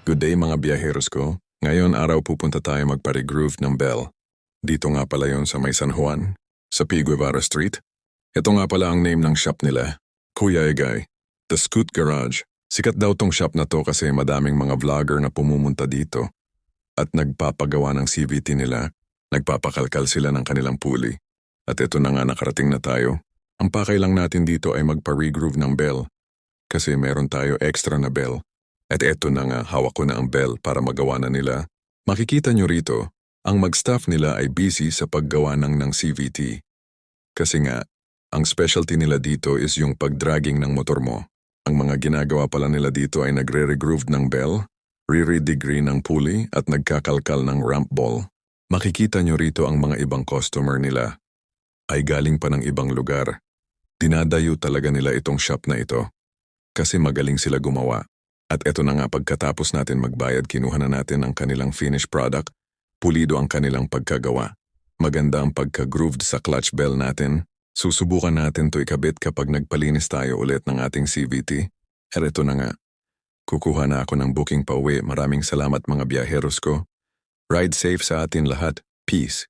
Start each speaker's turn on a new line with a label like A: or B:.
A: Good day mga biyaheros ko. Ngayon araw pupunta tayo magpa-regroove ng bell. Dito nga pala yon sa may San Juan, sa P. Guevara Street. Ito nga pala ang name ng shop nila, Kuya Egay, The Scoot Garage. Sikat daw tong shop na to kasi madaming mga vlogger na pumumunta dito. At nagpapagawa ng CVT nila, nagpapakalkal sila ng kanilang pulley. At ito na nga nakarating na tayo. Ang pakay lang natin dito ay magpa-regroove ng bell. Kasi meron tayo extra na bell. At eto na nga, hawak ko na ang bell para magawa na nila. Makikita nyo rito, ang mag-staff nila ay busy sa paggawa ng CVT. Kasi nga, ang specialty nila dito is yung pag-dragging ng motor mo. Ang mga ginagawa pala nila dito ay nagre-regroove ng bell, re-redegree ng pulley at nagkakalkal ng ramp ball. Makikita nyo rito ang mga ibang customer nila. Ay galing pa ng ibang lugar. Dinadayo talaga nila itong shop na ito. Kasi magaling sila gumawa. At eto na nga pagkatapos natin magbayad kinuha na natin ang kanilang finished product, pulido ang kanilang pagkagawa. Maganda ang pagka-grooved sa clutch bell natin. Susubukan natin to ikabit kapag nagpalinis tayo ulit ng ating CVT. Eto na nga. Kukuha na ako ng booking pa uwi. Maraming salamat mga biyaheros ko. Ride safe sa atin lahat. Peace.